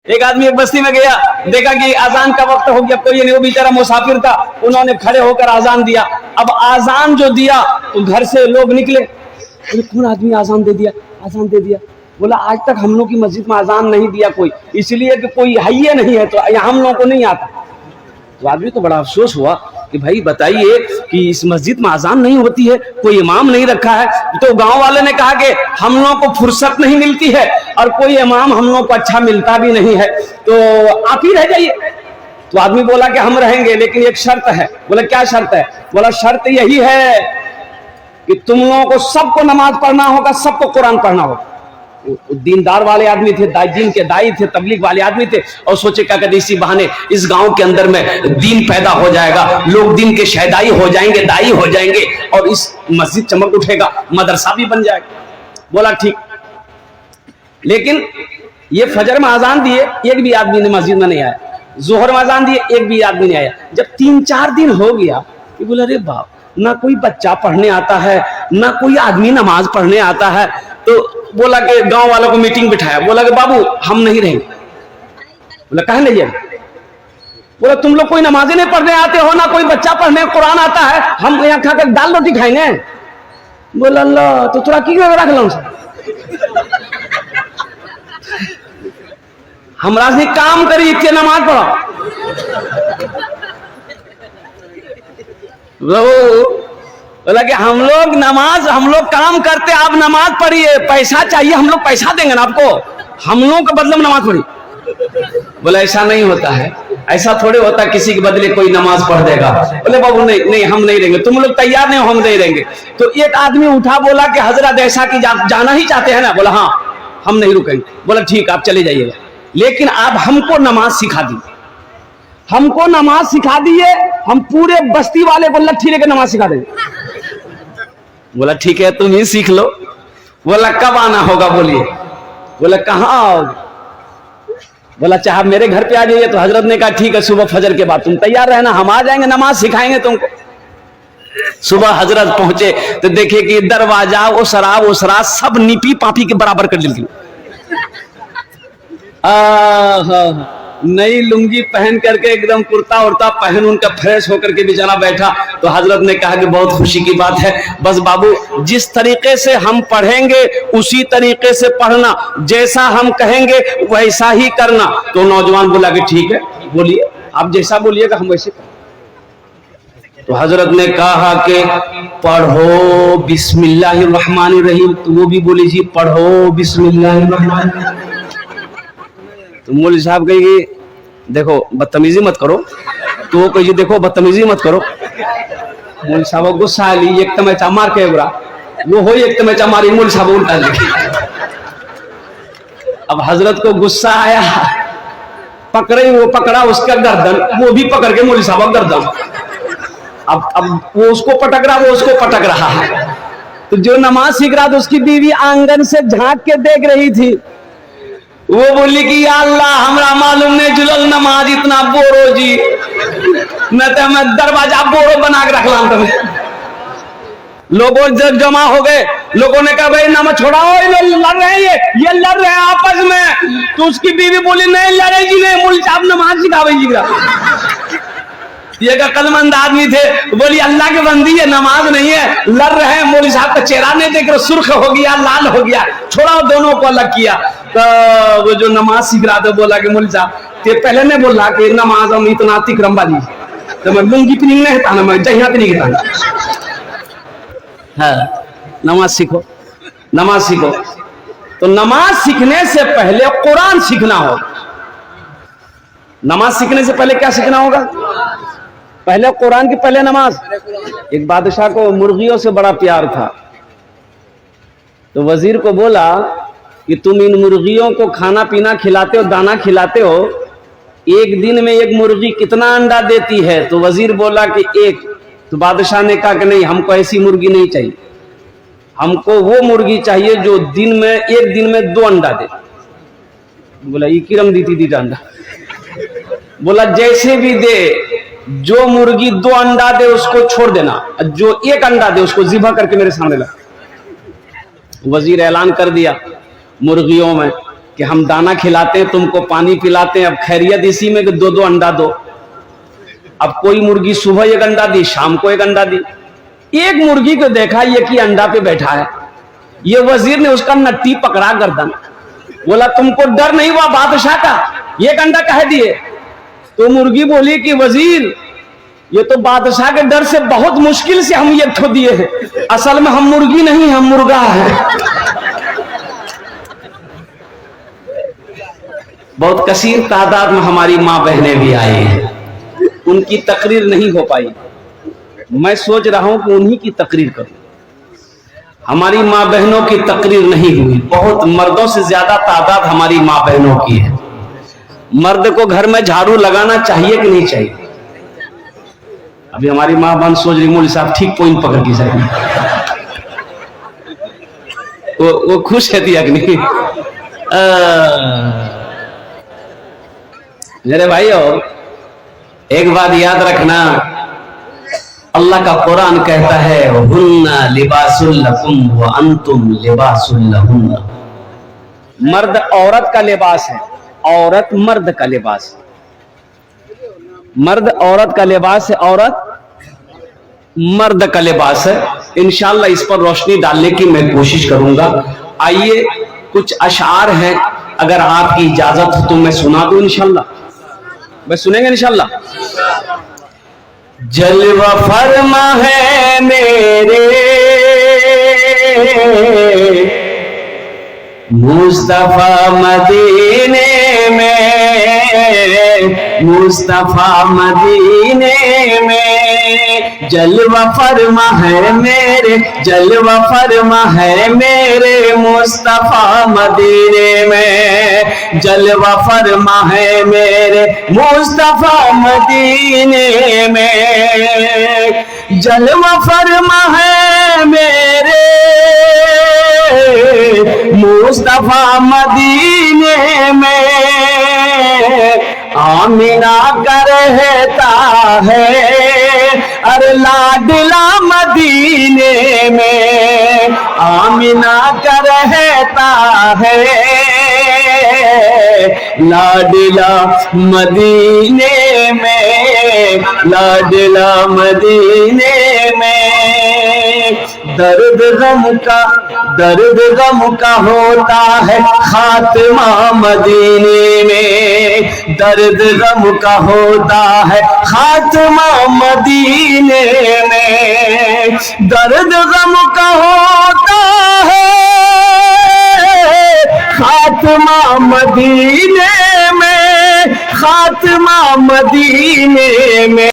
एक आदमी एक बस्ती में गया, देखा कि आजान का वक्त हो गया, कोई नहीं, वो बेचारा मुसाफिर था, उन्होंने खड़े होकर आजान दिया। अब आजान जो दिया तो घर से लोग निकले, बोले कौन आदमी आजान दे दिया, आजान दे दिया। बोला आज तक हम लोग की मस्जिद में आजान नहीं दिया कोई, इसलिए कि कोई है नहीं है, तो हम लोगों को नहीं आता। तो आदमी को बड़ा अफसोस हुआ कि भाई बताइए कि इस मस्जिद में आजान नहीं होती है, कोई इमाम नहीं रखा है। तो गांव वाले ने कहा कि हम लोगों को फुर्सत नहीं मिलती है और कोई इमाम हम लोगों को अच्छा मिलता भी नहीं है, तो आप ही रह जाइए। तो आदमी बोला कि हम रहेंगे, लेकिन एक शर्त है। बोला क्या शर्त है? बोला शर्त यही है कि तुम लोगों को सबको नमाज पढ़ना होगा, सबको कुरान पढ़ना होगा। दीनदार वाले आदमी थे, दीन के दाई थे, तबलीग वाले आदमी थे, और सोचे क्या कहते इसी बहाने इस गांव के अंदर में दीन पैदा हो जाएगा, लोग दीन के शहदाई हो जाएंगे, दाई हो जाएंगे, और इस मस्जिद चमक उठेगा, मदरसा भी बन जाएगा। बोला ठीक। लेकिन ये फजर में आजान दिए, एक भी आदमी ने मस्जिद में नहीं आया। जोहर में आजान दिए, एक भी आदमी नहीं आया। जब 3-4 दिन हो गया, ये बोला अरे बाप, ना कोई बच्चा पढ़ने आता है, ना कोई आदमी नमाज पढ़ने आता है। तो बोला कि गांव वालों को मीटिंग बिठाया, बोला कि बाबू हम नहीं रहेंगे। बोला कहे नहीं जाएंगे? बोला तुम लोग कोई नमाजें नहीं पढ़ने आते हो, ना कोई बच्चा पढ़ने कुरान आता है, हम यहाँ खाकर दाल रोटी खाएंगे। बोला अल्लाह, तो थोड़ा की रख लो, हमरा से काम करी, इतने नमाज पढ़ो। बोला कि हम लोग काम करते, आप नमाज पढ़िए, पैसा चाहिए, हम लोग पैसा देंगे ना आपको, हम लोगों के बदले में नमाज पढ़िए। बोला ऐसा नहीं होता है, ऐसा थोड़े होता किसी के बदले कोई नमाज पढ़ देगा। बोले बाबू नहीं नहीं, हम नहीं रहेंगे, तुम लोग तैयार नहीं हो, हम नहीं रहेंगे। तो एक आदमी उठा, बोला कि हजरत ऐसा कि जाना ही चाहते हैं ना? बोला हाँ, हम नहीं रुकेंगे। बोला ठीक, आप चले जाइएगा, लेकिन आप हमको नमाज सिखा दी, हमको नमाज सिखा दिए, हम पूरे बस्ती वाले को लट्ठी लेकर नमाज सिखा देंगे। बोला ठीक है, तुम ही सीख लो। बोला कब आना होगा बोलिए? बोला कहाँ आओगे? बोला चाहे मेरे घर पे आ जाइए। तो हजरत ने कहा ठीक है, सुबह फजर के बाद तुम तैयार रहना, हम आ जाएंगे, नमाज सिखाएंगे तुमको। सुबह हजरत पहुंचे तो देखे कि दरवाजा वो शराब सब नीपी पापी के बराबर कर दी। नई लुंगी पहन करके एकदम कुर्ता उर्ता पहन उनका फ्रेश होकर के बेचारा बैठा। तो हजरत ने कहा कि बहुत खुशी की बात है, बस बाबू जिस तरीके से हम पढ़ेंगे उसी तरीके से पढ़ना, जैसा हम कहेंगे वैसा ही करना। तो नौजवान बोला कि ठीक है, बोलिए, आप जैसा बोलिएगा हम वैसे करेंगे। तो हजरत ने कहा कि पढ़ो बिस्मिल्लाहिर्रहमानिर्रहीम। तो वो भी बोली जी पढ़ो बिस्मिल्लाहिर्रहमानिर्रहीम। तो मौलवी साहब कहेगी देखो बदतमीजी मत करो, तो वो कही देखो बदतमीजी मत करो। मौलवी साहब गुस्सा आ ली, एक तमैचा मार के बुरा वो हो, एक तमैचा मारी, मौलवी साहब उल्टा लगी। अब हजरत को गुस्सा आया, पकड़े, वो पकड़ा उसका गर्दन, वो भी पकड़ के मौलवी साहब गर्दन। अब वो उसको पटक रहा, वो उसको पटक रहा है। तो जो नमाज सीख रहा था उसकी बीवी आंगन से झांक के देख रही थी। वो बोली कि या अल्लाह हमरा मालूम नहीं जुलल नमाज इतना बोरो जी, न तो मैं दरवाजा बोरो बना के रखला। लोगों जब जमा हो गए, लोगों ने कहा भाई नमाज छोड़ाओ, लड़ रहे हैं, ये लड़ रहे हैं आपस में। तो उसकी बीवी बोली नहीं लड़ेगी नहीं, मौलवी साहब नमाज सिखावे जी। ये अक्लमंद आदमी थे, बोली अल्लाह के बंदी है, नमाज नहीं है, लड़ रहे हैं। मौलवी साहब का चेहरा नहीं देख रहे, सुर्ख हो गया, लाल हो गया, छोड़ा दोनों को अलग किया। तो वो जो नमाज सीख रहा था बोला कि मौलवी साहब ते पहले ने बोला कि नमाज हम इतना तिक्रम वाली, तो मैं लुंगी पिनी नहीं था ना, मैं जहिया पिनी था। हाँ, नमाज सीखो, नमाज सीखो। तो नमाज सीखने से पहले कुरान सीखना होगा। नमाज सीखने से पहले क्या सीखना होगा? पहले कुरान की, पहले नमाज। एक बादशाह को मुर्गियों से बड़ा प्यार था, तो वजीर को बोला कि तुम इन मुर्गियों को खाना पीना खिलाते हो, दाना खिलाते हो, एक दिन में एक मुर्गी कितना अंडा देती है? तो वजीर बोला कि एक। तो बादशाह ने कहा कि नहीं, हमको ऐसी मुर्गी नहीं चाहिए, हमको वो मुर्गी चाहिए जो एक दिन में 2 अंडा दे। बोला ये किरम दी थी अंडा? बोला जैसे भी दे, जो मुर्गी 2 अंडा दे उसको छोड़ देना, जो 1 अंडा दे उसको ज़िबा करके मेरे सामने ला। वजीर ऐलान कर दिया मुर्गियों में कि कि हम दाना खिलाते हैं, तुमको पानी पिलाते हैं, अब खैरियत इसी में कि 2-2 अंडा दो। अब कोई मुर्गी सुबह एक अंडा दी, शाम को एक अंडा दी। एक मुर्गी को देखा ये कि अंडा पे बैठा है, ये वजीर ने उसका नट्टी पकड़ा गर्दन, बोला तुमको डर नहीं हुआ बादशाह का, एक अंडा कह दिए? तो मुर्गी बोली कि वजीर ये तो बादशाह के डर से बहुत मुश्किल से हम ये ठो दिए हैं, असल में हम मुर्गी नहीं हम मुर्गा है। बहुत कसीर तादाद में हमारी माँ बहनें भी आई हैं, उनकी तकरीर नहीं हो पाई। मैं सोच रहा हूं कि उन्हीं की तकरीर करूं। हमारी माँ बहनों की तकरीर नहीं हुई, बहुत मर्दों से ज्यादा तादाद हमारी माँ बहनों की है। मर्द को घर में झाड़ू लगाना चाहिए कि नहीं चाहिए? अभी हमारी माँ बहन सोच रही मौलवी साहब ठीक पॉइंट पकड़ के जाएंगे, वो खुश है कि नहीं? मेरे भाइयों एक बात याद रखना, अल्लाह का कुरान कहता है हुन्ना लिबासुल लकुम व अंतुम लिबासुल लहुन्ना। मर्द औरत का लिबास है, औरत मर्द का लिबास है। मर्द औरत का लिबास है, औरत मर्द का लिबास है। इंशाअल्लाह इस पर रोशनी डालने की मैं कोशिश करूंगा। आइए कुछ अशार हैं, अगर आपकी इजाजत हो तो मैं सुना दूं इंशाअल्लाह। मैं सुनेंगे इंशाअल्लाह। जलवा फरमा है मेरे मुस्तफा मदीने में, मुस्तफा मदीने में। जलवा फरमा है मेरे, जलवा फरमा है मेरे मुस्तफा मदीने में। जलवा फरमा है मेरे मुस्तफा मदीने में। जलवा फरमा है मेरे मुस्तफा मदीने में। आमिना का रहता है अरे लाडला मदीने में। आमिना का रहता है लाडला मदीने में, लाडला मदीने में। दर्द गम का होता है खात्मा मदीने में। दर्द गम का होता है खात्मा मदीने में। दर्द गम का होता है खात्मा मदीने में, खात्मा मदीने में।